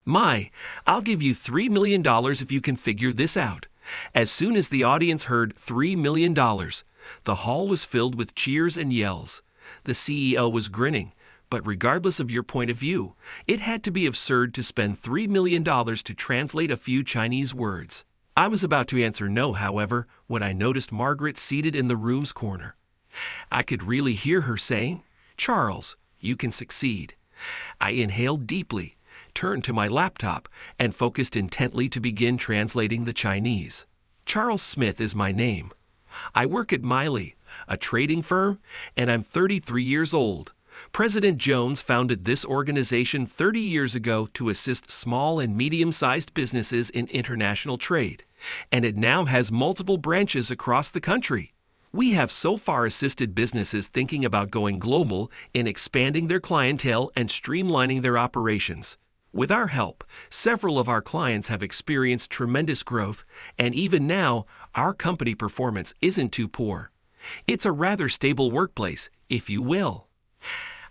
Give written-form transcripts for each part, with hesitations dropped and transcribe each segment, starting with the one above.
My, I'll give you $3 million if you can figure this out. As soon as the audience heard $3 million, the hall was filled with cheers and yells. The CEO was grinning, but regardless of your point of view, it had to be absurd to spend $3 million to translate a few Chinese words. I was about to answer no, however, when I noticed Margaret seated in the room's corner. I could really hear her saying, "Charles, you can succeed." I inhaled deeply, turned to my laptop, and focused intently to begin translating the Chinese. Charles Smith is my name. I work at Miley, a trading firm, and I'm 33 years old. President Jones founded this organization 30 years ago to assist small and medium-sized businesses in international trade, and it now has multiple branches across the country. We have so far assisted businesses thinking about going global in expanding their clientele and streamlining their operations. With our help, several of our clients have experienced tremendous growth, and even now, our company performance isn't too poor. It's a rather stable workplace, if you will.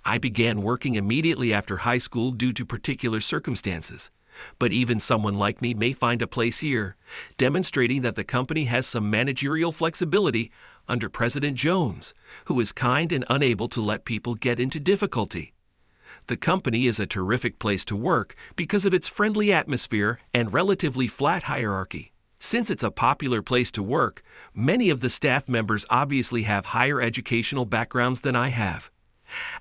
I began working immediately after high school due to particular circumstances. But even someone like me may find a place here, demonstrating that the company has some managerial flexibility under President Jones, who is kind and unable to let people get into difficulty. The company is a terrific place to work because of its friendly atmosphere and relatively flat hierarchy. Since it's a popular place to work, many of the staff members obviously have higher educational backgrounds than I have.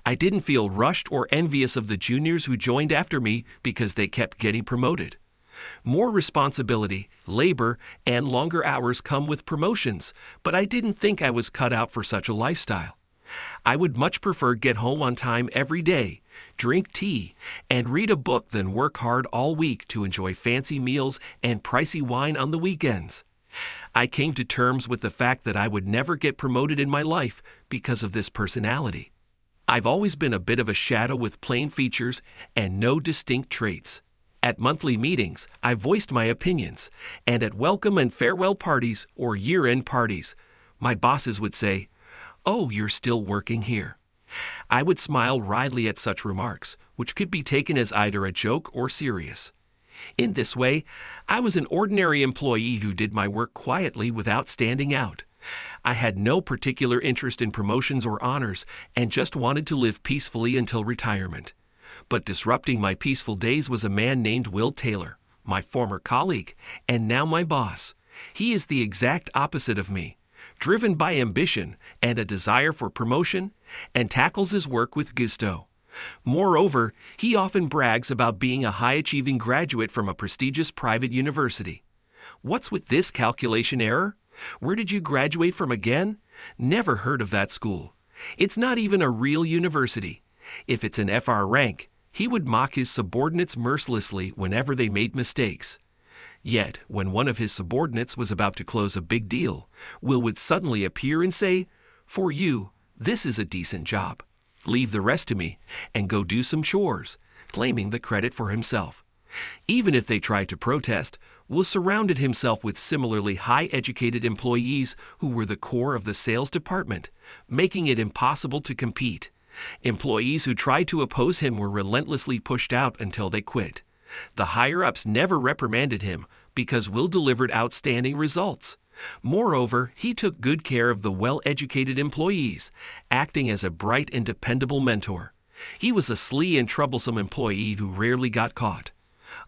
I didn't feel rushed or envious of the juniors who joined after me because they kept getting promoted. More responsibility, labor, and longer hours come with promotions, but I didn't think I was cut out for such a lifestyle. I would much prefer get home on time every day, drink tea, and read a book than work hard all week to enjoy fancy meals and pricey wine on the weekends. I came to terms with the fact that I would never get promoted in my life because of this personality. I've always been a bit of a shadow with plain features and no distinct traits. At monthly meetings, I voiced my opinions, and at welcome and farewell parties or year-end parties, my bosses would say, "Oh, you're still working here." I would smile wryly at such remarks, which could be taken as either a joke or serious. In this way, I was an ordinary employee who did my work quietly without standing out. I had no particular interest in promotions or honors and just wanted to live peacefully until retirement. But disrupting my peaceful days was a man named Will Taylor, my former colleague, and now my boss. He is the exact opposite of me, driven by ambition and a desire for promotion, and tackles his work with gusto. Moreover, he often brags about being a high-achieving graduate from a prestigious private university. What's with this calculation error? Where did you graduate from again? Never heard of that school. It's not even a real university. If it's an FR rank, he would mock his subordinates mercilessly whenever they made mistakes. Yet, when one of his subordinates was about to close a big deal, Will would suddenly appear and say, "For you, this is a decent job. Leave the rest to me and go do some chores," claiming the credit for himself. Even if they tried to protest, Will surrounded himself with similarly high-educated employees who were the core of the sales department, making it impossible to compete. Employees who tried to oppose him were relentlessly pushed out until they quit. The higher-ups never reprimanded him because Will delivered outstanding results. Moreover, he took good care of the well-educated employees, acting as a bright and dependable mentor. He was a sly and troublesome employee who rarely got caught.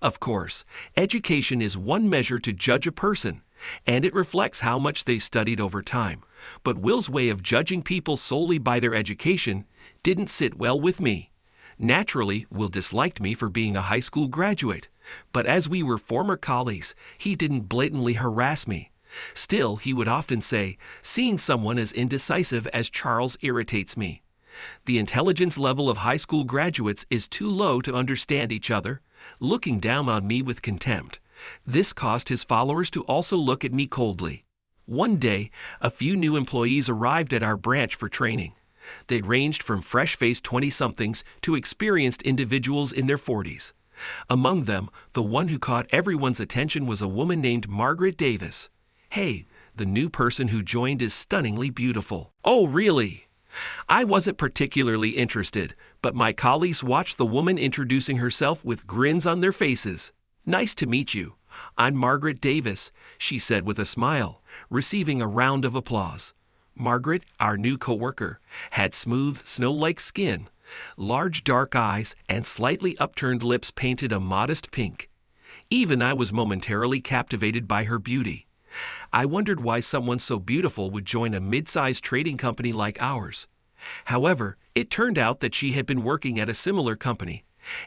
Of course, education is one measure to judge a person, and it reflects how much they studied over time. But Will's way of judging people solely by their education didn't sit well with me. Naturally, Will disliked me for being a high school graduate, but as we were former colleagues, he didn't blatantly harass me. Still, he would often say, "Seeing someone as indecisive as Charles irritates me. The intelligence level of high school graduates is too low to understand each other," looking down on me with contempt. This caused his followers to also look at me coldly. One day, a few new employees arrived at our branch for training. They ranged from fresh-faced 20-somethings to experienced individuals in their 40s. Among them, the one who caught everyone's attention was a woman named Margaret Davis. "Hey, the new person who joined is stunningly beautiful." "Oh, really?" I wasn't particularly interested, but my colleagues watched the woman introducing herself with grins on their faces. "Nice to meet you. I'm Margaret Davis," she said with a smile, receiving a round of applause. Margaret, our new coworker, had smooth, snow-like skin, large dark eyes, and slightly upturned lips painted a modest pink. Even I was momentarily captivated by her beauty. I wondered why someone so beautiful would join a mid-sized trading company like ours. However, it turned out that she had been working at a similar company,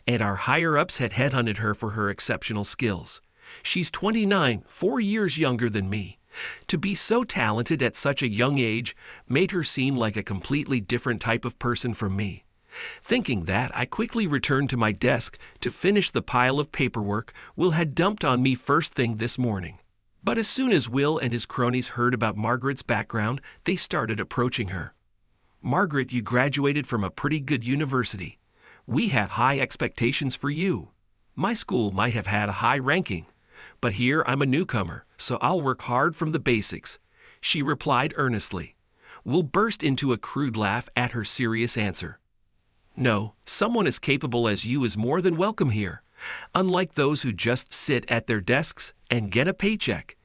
and our higher-ups had headhunted her for her exceptional skills. She's 29, 4 years younger than me. To be so talented at such a young age made her seem like a completely different type of person from me. Thinking that, I quickly returned to my desk to finish the pile of paperwork Will had dumped on me first thing this morning. But as soon as Will and his cronies heard about Margaret's background, they started approaching her. "Margaret, you graduated from a pretty good university. We have high expectations for you. My school might have had a high ranking, but here I'm a newcomer, so I'll work hard from the basics," she replied earnestly. Will burst into a crude laugh at her serious answer. "No, someone as capable as you is more than welcome here, unlike those who just sit at their desks and get a paycheck."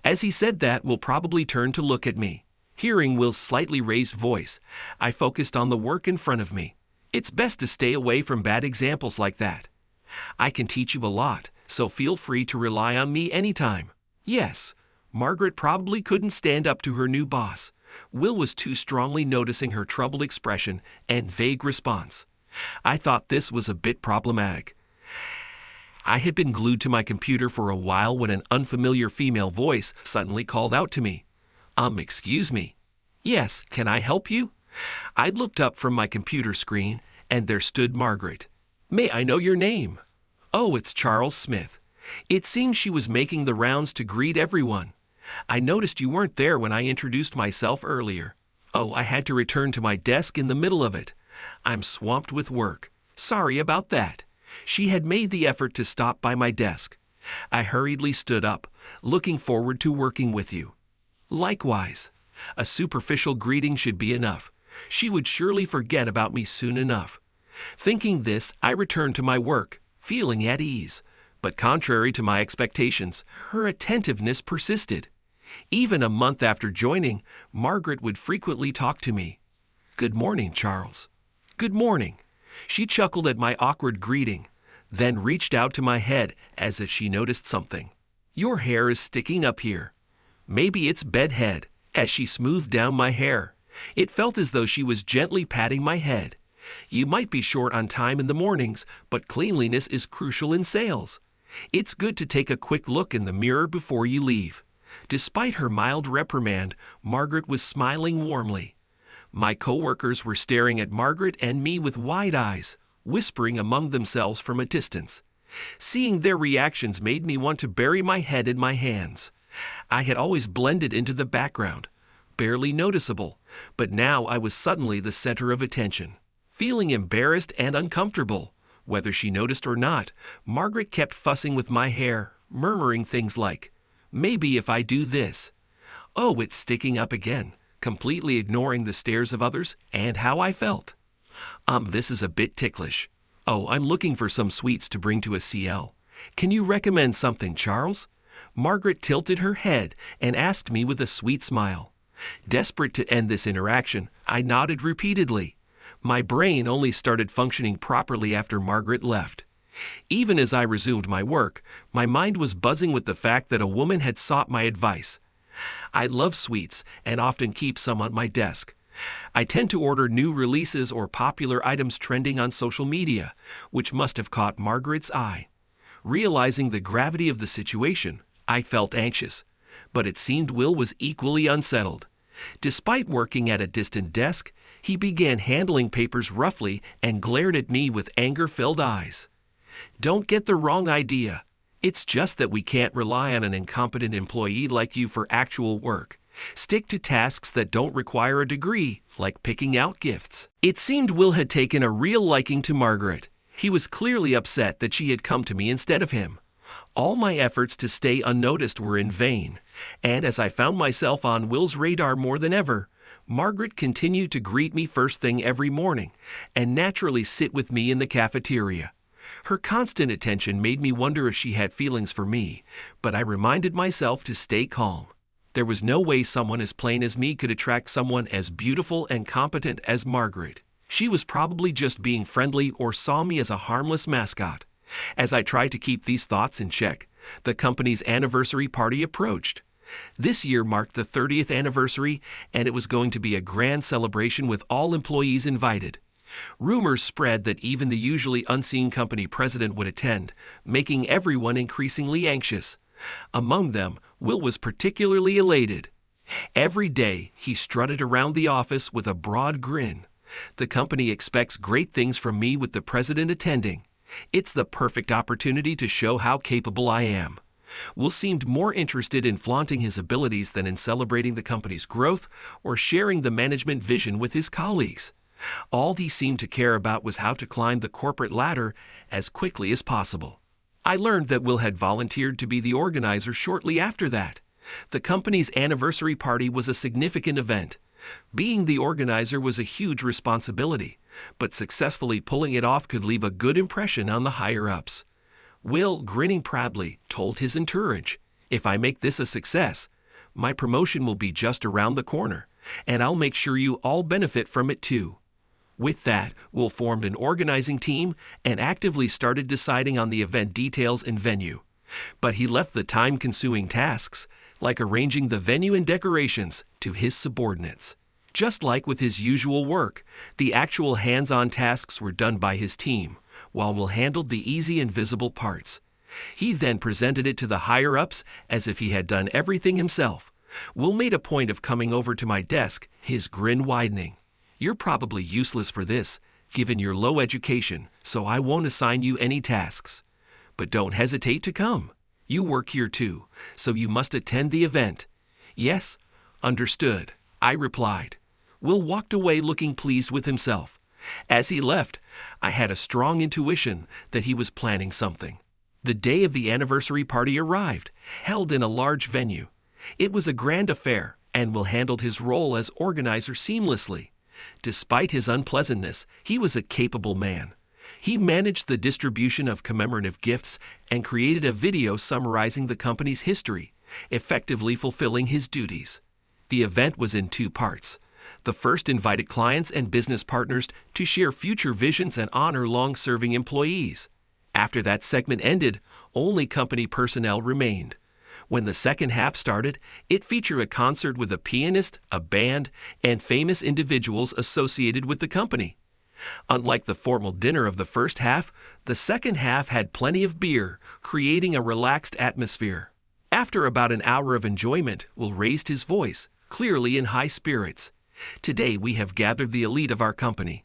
As he said that, Will probably turned to look at me. Hearing Will's slightly raised voice, I focused on the work in front of me. It's best to stay away from bad examples like that. "I can teach you a lot, so feel free to rely on me anytime." Yes, Margaret probably couldn't stand up to her new boss. Will was too strongly noticing her troubled expression and vague response. I thought this was a bit problematic. I had been glued to my computer for a while when an unfamiliar female voice suddenly called out to me. Excuse me." "Yes, can I help you?" I looked up from my computer screen, and there stood Margaret. "May I know your name?" "Oh, it's Charles Smith." It seemed she was making the rounds to greet everyone. "I noticed you weren't there when I introduced myself earlier." "Oh, I had to return to my desk in the middle of it. I'm swamped with work. Sorry about that." She had made the effort to stop by my desk. I hurriedly stood up, looking forward to working with you. Likewise. A superficial greeting should be enough. She would surely forget about me soon enough. Thinking this, I returned to my work, feeling at ease. But contrary to my expectations, her attentiveness persisted. Even a month after joining, Margaret would frequently talk to me. "Good morning, Charles." "Good morning." She chuckled at my awkward greeting, then reached out to my head as if she noticed something. "Your hair is sticking up here. Maybe it's bedhead," as she smoothed down my hair. It felt as though she was gently patting my head. "You might be short on time in the mornings, but cleanliness is crucial in sales. It's good to take a quick look in the mirror before you leave." Despite her mild reprimand, Margaret was smiling warmly. My coworkers were staring at Margaret and me with wide eyes, whispering among themselves from a distance. Seeing their reactions made me want to bury my head in my hands. I had always blended into the background, barely noticeable, but now I was suddenly the center of attention. Feeling embarrassed and uncomfortable, whether she noticed or not, Margaret kept fussing with my hair, murmuring things like, "Maybe if I do this." "Oh, it's sticking up again," completely ignoring the stares of others and how I felt. This is a bit ticklish. "Oh, I'm looking for some sweets to bring to a CL. Can you recommend something, Charles?" Margaret tilted her head and asked me with a sweet smile. Desperate to end this interaction, I nodded repeatedly. My brain only started functioning properly after Margaret left. Even as I resumed my work, my mind was buzzing with the fact that a woman had sought my advice. I love sweets and often keep some on my desk. I tend to order new releases or popular items trending on social media, which must have caught Margaret's eye. Realizing the gravity of the situation, I felt anxious, but it seemed Will was equally unsettled. Despite working at a distant desk, he began handling papers roughly and glared at me with anger-filled eyes. "Don't get the wrong idea. It's just that we can't rely on an incompetent employee like you for actual work. Stick to tasks that don't require a degree, like picking out gifts." It seemed Will had taken a real liking to Margaret. He was clearly upset that she had come to me instead of him. All my efforts to stay unnoticed were in vain, and as I found myself on Will's radar more than ever, Margaret continued to greet me first thing every morning and naturally sit with me in the cafeteria. Her constant attention made me wonder if she had feelings for me, but I reminded myself to stay calm. There was no way someone as plain as me could attract someone as beautiful and competent as Margaret. She was probably just being friendly or saw me as a harmless mascot. As I tried to keep these thoughts in check, the company's anniversary party approached. This year marked the 30th anniversary, and it was going to be a grand celebration with all employees invited. Rumors spread that even the usually unseen company president would attend, making everyone increasingly anxious. Among them, Will was particularly elated. Every day, he strutted around the office with a broad grin. The company expects great things from me with the president attending. It's the perfect opportunity to show how capable I am. Will seemed more interested in flaunting his abilities than in celebrating the company's growth or sharing the management vision with his colleagues. All he seemed to care about was how to climb the corporate ladder as quickly as possible. I learned that Will had volunteered to be the organizer shortly after that. The company's anniversary party was a significant event. Being the organizer was a huge responsibility, but successfully pulling it off could leave a good impression on the higher-ups. Will, grinning proudly, told his entourage, "If I make this a success, my promotion will be just around the corner, and I'll make sure you all benefit from it too." With that, Will formed an organizing team and actively started deciding on the event details and venue. But he left the time-consuming tasks, like arranging the venue and decorations, to his subordinates. Just like with his usual work, the actual hands-on tasks were done by his team, while Will handled the easy and visible parts. He then presented it to the higher-ups as if he had done everything himself. Will made a point of coming over to my desk, his grin widening. "You're probably useless for this, given your low education, so I won't assign you any tasks. But don't hesitate to come. You work here too, so you must attend the event." "Yes, understood," I replied. Will walked away looking pleased with himself. As he left, I had a strong intuition that he was planning something. The day of the anniversary party arrived, held in a large venue. It was a grand affair, and Will handled his role as organizer seamlessly. Despite his unpleasantness, he was a capable man. He managed the distribution of commemorative gifts and created a video summarizing the company's history, effectively fulfilling his duties. The event was in two parts. The first invited clients and business partners to share future visions and honor long-serving employees. After that segment ended, only company personnel remained. When the second half started, it featured a concert with a pianist, a band, and famous individuals associated with the company. Unlike the formal dinner of the first half, the second half had plenty of beer, creating a relaxed atmosphere. After about an hour of enjoyment, Will raised his voice, clearly in high spirits. "Today we have gathered the elite of our company.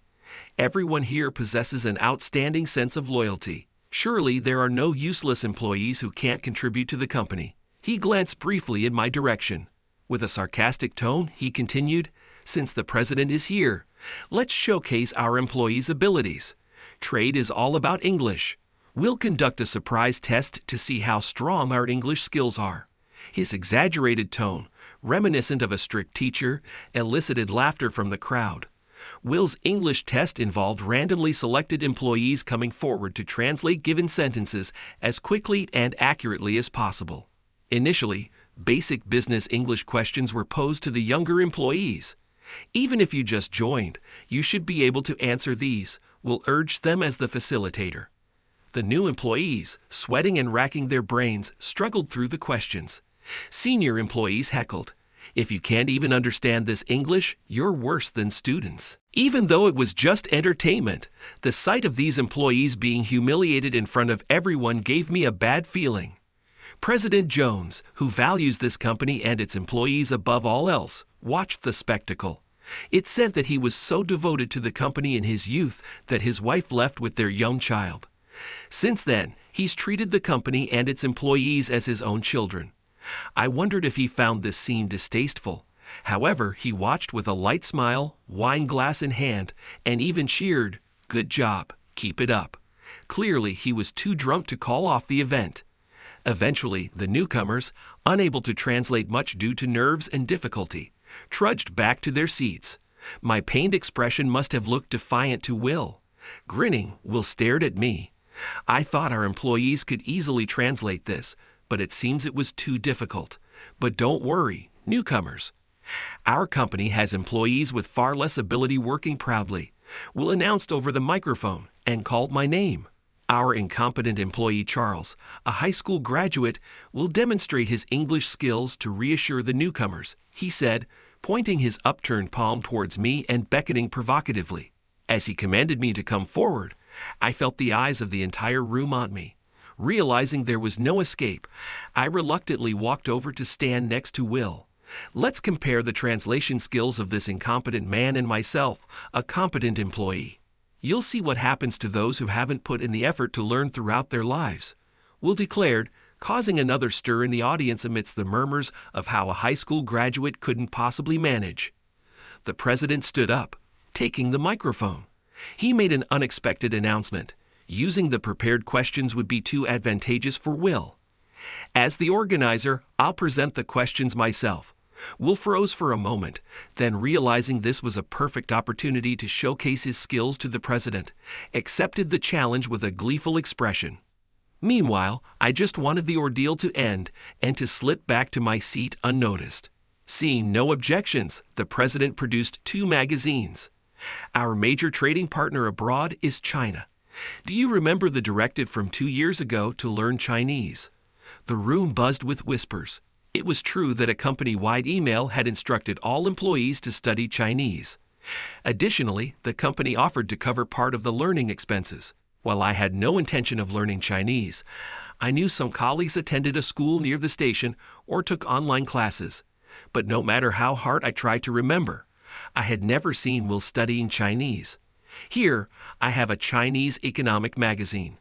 Everyone here possesses an outstanding sense of loyalty. Surely there are no useless employees who can't contribute to the company." He glanced briefly in my direction. With a sarcastic tone, he continued, "Since the president is here, let's showcase our employees' abilities. Trade is all about English. We'll conduct a surprise test to see how strong our English skills are." His exaggerated tone, reminiscent of a strict teacher, elicited laughter from the crowd. Will's English test involved randomly selected employees coming forward to translate given sentences as quickly and accurately as possible. Initially, basic business English questions were posed to the younger employees. "Even if you just joined, you should be able to answer these," Will urge them as the facilitator. The new employees, sweating and racking their brains, struggled through the questions. Senior employees heckled, "If you can't even understand this English, you're worse than students." Even though it was just entertainment, the sight of these employees being humiliated in front of everyone gave me a bad feeling. President Jones, who values this company and its employees above all else, watched the spectacle. It said that he was so devoted to the company in his youth that his wife left with their young child. Since then, he's treated the company and its employees as his own children. I wondered if he found this scene distasteful. However, he watched with a light smile, wine glass in hand, and even cheered, "Good job, keep it up." Clearly, he was too drunk to call off the event. Eventually, the newcomers, unable to translate much due to nerves and difficulty, trudged back to their seats. My pained expression must have looked defiant to Will. Grinning, Will stared at me. I thought our employees could easily translate this, but it seems it was too difficult. But don't worry, newcomers. Our company has employees with far less ability working proudly. Will announced over the microphone and called my name. Our incompetent employee Charles, a high school graduate, will demonstrate his English skills to reassure the newcomers, he said, pointing his upturned palm towards me and beckoning provocatively. As he commanded me to come forward, I felt the eyes of the entire room on me. Realizing there was no escape, I reluctantly walked over to stand next to Will. Let's compare the translation skills of this incompetent man and myself, a competent employee. You'll see what happens to those who haven't put in the effort to learn throughout their lives, Will declared, causing another stir in the audience amidst the murmurs of how a high school graduate couldn't possibly manage. The president stood up, taking the microphone. He made an unexpected announcement. Using the prepared questions would be too advantageous for Will. As the organizer, I'll present the questions myself. Will froze for a moment, then realizing this was a perfect opportunity to showcase his skills to the president, accepted the challenge with a gleeful expression. Meanwhile, I just wanted the ordeal to end and to slip back to my seat unnoticed. Seeing no objections, the president produced 2 magazines. Our major trading partner abroad is China. Do you remember the directive from 2 years ago to learn Chinese? The room buzzed with whispers. It was true that a company-wide email had instructed all employees to study Chinese. Additionally, the company offered to cover part of the learning expenses. While I had no intention of learning Chinese, I knew some colleagues attended a school near the station or took online classes. But no matter how hard I tried to remember, I had never seen Will studying Chinese. Here, I have a Chinese economic magazine.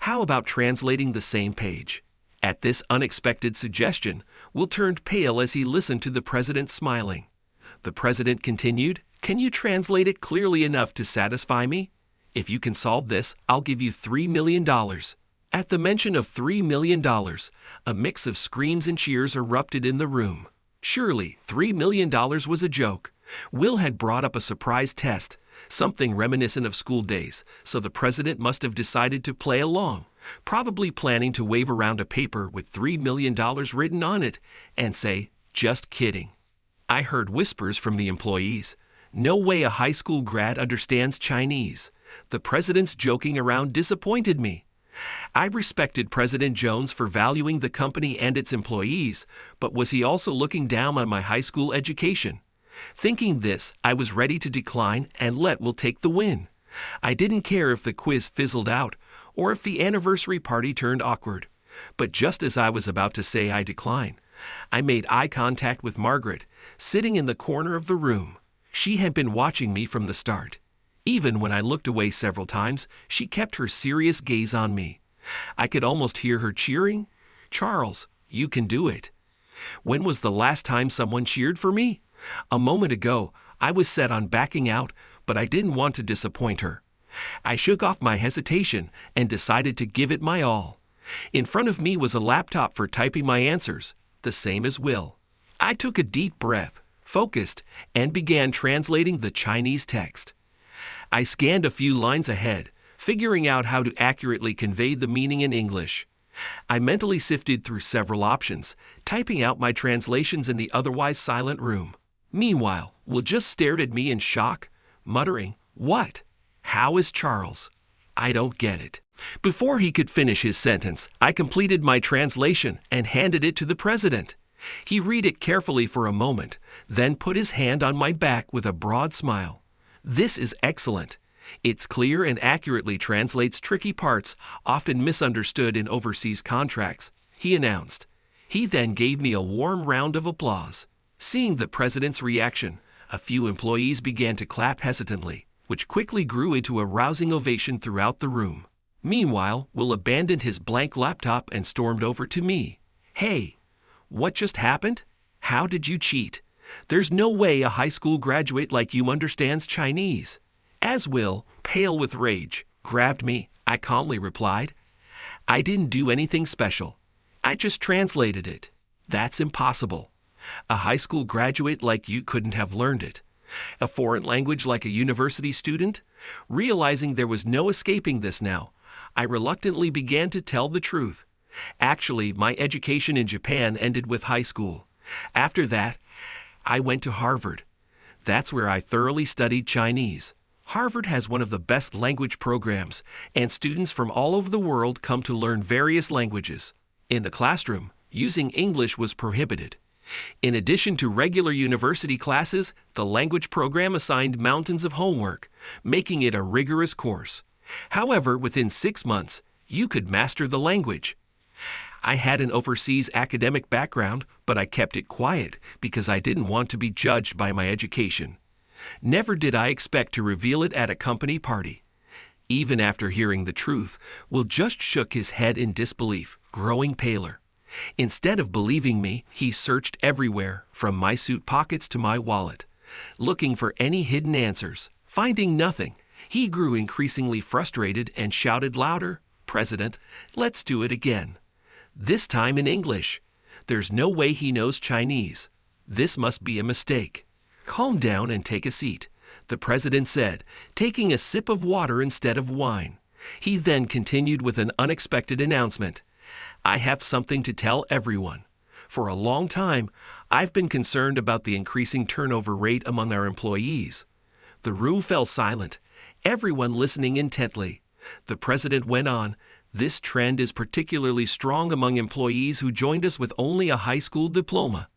How about translating the same page? At this unexpected suggestion, Will turned pale as he listened to the president smiling. The president continued, "Can you translate it clearly enough to satisfy me? If you can solve this, I'll give you $3 million. At the mention of $3 million, a mix of screams and cheers erupted in the room. Surely, $3 million was a joke. Will had brought up a surprise test, something reminiscent of school days, so the president must have decided to play along, probably planning to wave around a paper with $3 million written on it and say, "Just kidding." I heard whispers from the employees. No way a high school grad understands Chinese. The president's joking around disappointed me. I respected President Jones for valuing the company and its employees, but was he also looking down on my high school education? Thinking this, I was ready to decline and let Will take the win. I didn't care if the quiz fizzled out or if the anniversary party turned awkward. But just as I was about to say I decline, I made eye contact with Margaret, sitting in the corner of the room. She had been watching me from the start. Even when I looked away several times, she kept her serious gaze on me. I could almost hear her cheering. "Charles, you can do it." When was the last time someone cheered for me? A moment ago, I was set on backing out, but I didn't want to disappoint her. I shook off my hesitation and decided to give it my all. In front of me was a laptop for typing my answers, the same as Will. I took a deep breath, focused, and began translating the Chinese text. I scanned a few lines ahead, figuring out how to accurately convey the meaning in English. I mentally sifted through several options, typing out my translations in the otherwise silent room. Meanwhile, Will just stared at me in shock, muttering, "What? How is Charles? I don't get it." Before he could finish his sentence, I completed my translation and handed it to the president. He read it carefully for a moment, then put his hand on my back with a broad smile. "This is excellent. It's clear and accurately translates tricky parts often misunderstood in overseas contracts," he announced. He then gave me a warm round of applause. Seeing the president's reaction, a few employees began to clap hesitantly, which quickly grew into a rousing ovation throughout the room. Meanwhile, Will abandoned his blank laptop and stormed over to me. "Hey, what just happened? How did you cheat? There's no way a high school graduate like you understands Chinese." As Will, pale with rage, grabbed me, I calmly replied, "I didn't do anything special. I just translated it. That's impossible. A high school graduate like you couldn't have learned it. A foreign language like a university student? Realizing there was no escaping this now, I reluctantly began to tell the truth. Actually, my education in Japan ended with high school. After that, I went to Harvard. That's where I thoroughly studied Chinese. Harvard has one of the best language programs, and students from all over the world come to learn various languages. In the classroom, using English was prohibited. In addition to regular university classes, the language program assigned mountains of homework, making it a rigorous course. However, within 6 months, you could master the language. I had an overseas academic background, but I kept it quiet because I didn't want to be judged by my education. Never did I expect to reveal it at a company party. Even after hearing the truth, Will just shook his head in disbelief, growing paler. Instead of believing me, he searched everywhere, from my suit pockets to my wallet, looking for any hidden answers. Finding nothing, he grew increasingly frustrated and shouted louder, "President, let's do it again. This time in English. There's no way he knows Chinese. This must be a mistake." "Calm down and take a seat," the president said, taking a sip of water instead of wine. He then continued with an unexpected announcement. "I have something to tell everyone. For a long time, I've been concerned about the increasing turnover rate among our employees." The room fell silent, everyone listening intently. The president went on, "This trend is particularly strong among employees who joined us with only a high school diploma.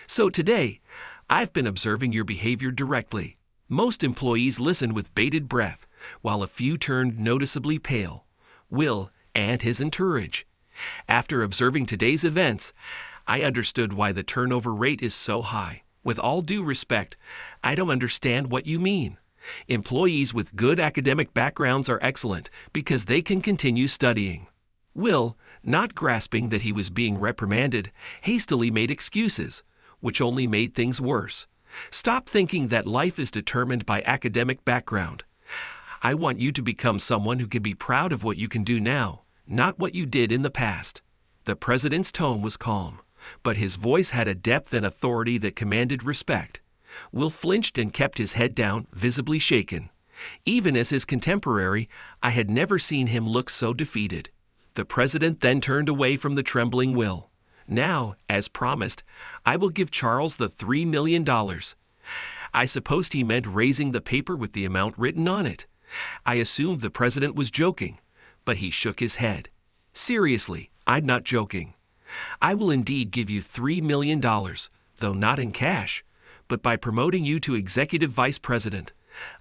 So today, I've been observing your behavior directly. Most employees listened with bated breath, while a few turned noticeably pale. Will and his entourage. After observing today's events, I understood why the turnover rate is so high. With all due respect, I don't understand what you mean. Employees with good academic backgrounds are excellent because they can continue studying." Will, not grasping that he was being reprimanded, hastily made excuses, which only made things worse. "Stop thinking that life is determined by academic background. I want you to become someone who can be proud of what you can do now, not what you did in the past." The president's tone was calm, but his voice had a depth and authority that commanded respect. Will flinched and kept his head down, visibly shaken. Even as his contemporary, I had never seen him look so defeated. The president then turned away from the trembling Will. "Now, as promised, I will give Charles the $3 million. I supposed he meant raising the paper with the amount written on it. I assumed the president was joking, but he shook his head. "Seriously, I'm not joking. I will indeed give you $3 million, though not in cash, but by promoting you to executive vice president,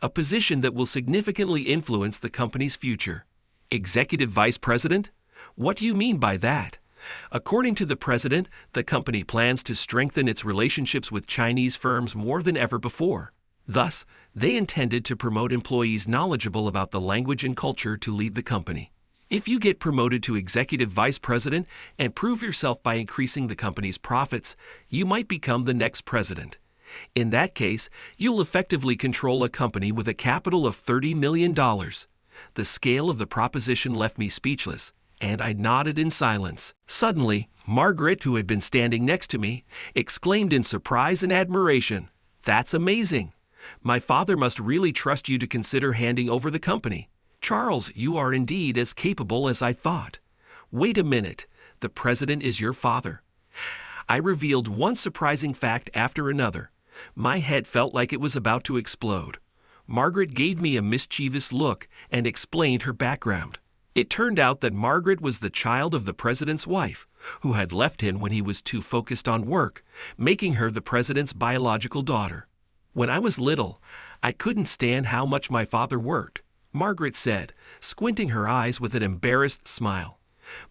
a position that will significantly influence the company's future." "Executive vice president? What do you mean by that?" According to the president, the company plans to strengthen its relationships with Chinese firms more than ever before. Thus, they intended to promote employees knowledgeable about the language and culture to lead the company. If you get promoted to executive vice president and prove yourself by increasing the company's profits, you might become the next president. In that case, you'll effectively control a company with a capital of $30 million. The scale of the proposition left me speechless, and I nodded in silence. Suddenly, Margaret, who had been standing next to me, exclaimed in surprise and admiration, "That's amazing! My father must really trust you to consider handing over the company. Charles, you are indeed as capable as I thought. Wait a minute, the president is your father." I revealed one surprising fact after another. My head felt like it was about to explode. Margaret gave me a mischievous look and explained her background. It turned out that Margaret was the child of the president's wife, who had left him when he was too focused on work, making her the president's biological daughter. "When I was little, I couldn't stand how much my father worked," Margaret said, squinting her eyes with an embarrassed smile.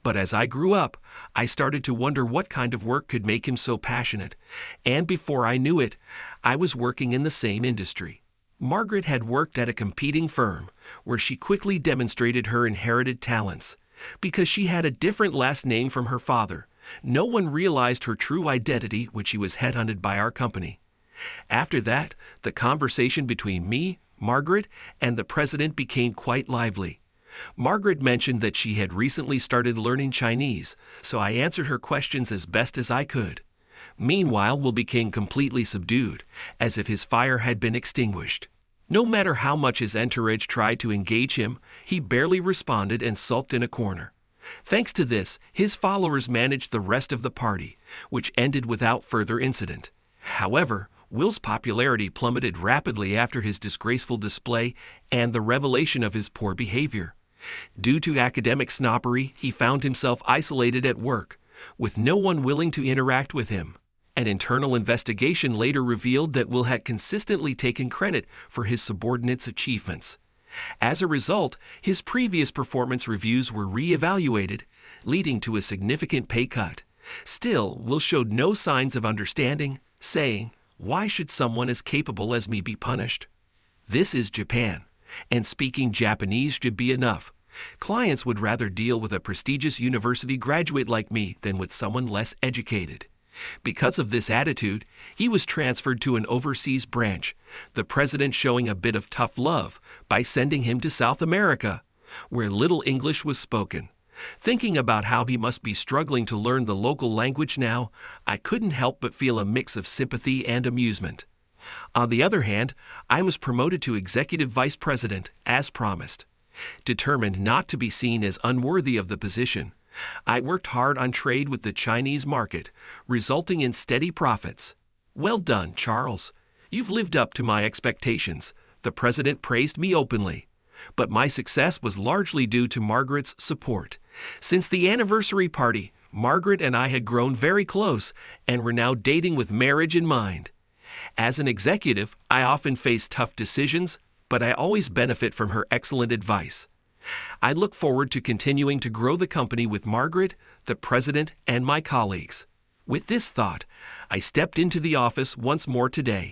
"But as I grew up, I started to wonder what kind of work could make him so passionate, and before I knew it, I was working in the same industry." Margaret had worked at a competing firm, where she quickly demonstrated her inherited talents. Because she had a different last name from her father, no one realized her true identity when she was headhunted by our company. After that, the conversation between me, Margaret, and the president became quite lively. Margaret mentioned that she had recently started learning Chinese, so I answered her questions as best as I could. Meanwhile, Will became completely subdued, as if his fire had been extinguished. No matter how much his entourage tried to engage him, he barely responded and sulked in a corner. Thanks to this, his followers managed the rest of the party, which ended without further incident. However, Will's popularity plummeted rapidly after his disgraceful display and the revelation of his poor behavior. Due to academic snobbery, he found himself isolated at work, with no one willing to interact with him. An internal investigation later revealed that Will had consistently taken credit for his subordinates' achievements. As a result, his previous performance reviews were re-evaluated, leading to a significant pay cut. Still, Will showed no signs of understanding, saying, "Why should someone as capable as me be punished? This is Japan, and speaking Japanese should be enough. Clients would rather deal with a prestigious university graduate like me than with someone less educated." Because of this attitude, he was transferred to an overseas branch, the president showing a bit of tough love by sending him to South America, where little English was spoken. Thinking about how he must be struggling to learn the local language now, I couldn't help but feel a mix of sympathy and amusement. On the other hand, I was promoted to executive vice president, as promised. Determined not to be seen as unworthy of the position, I worked hard on trade with the Chinese market, resulting in steady profits. "Well done, Charles. You've lived up to my expectations," the president praised me openly. But my success was largely due to Margaret's support. Since the anniversary party, Margaret and I had grown very close and were now dating with marriage in mind. As an executive, I often face tough decisions, but I always benefit from her excellent advice. I look forward to continuing to grow the company with Margaret, the president, and my colleagues. With this thought, I stepped into the office once more today.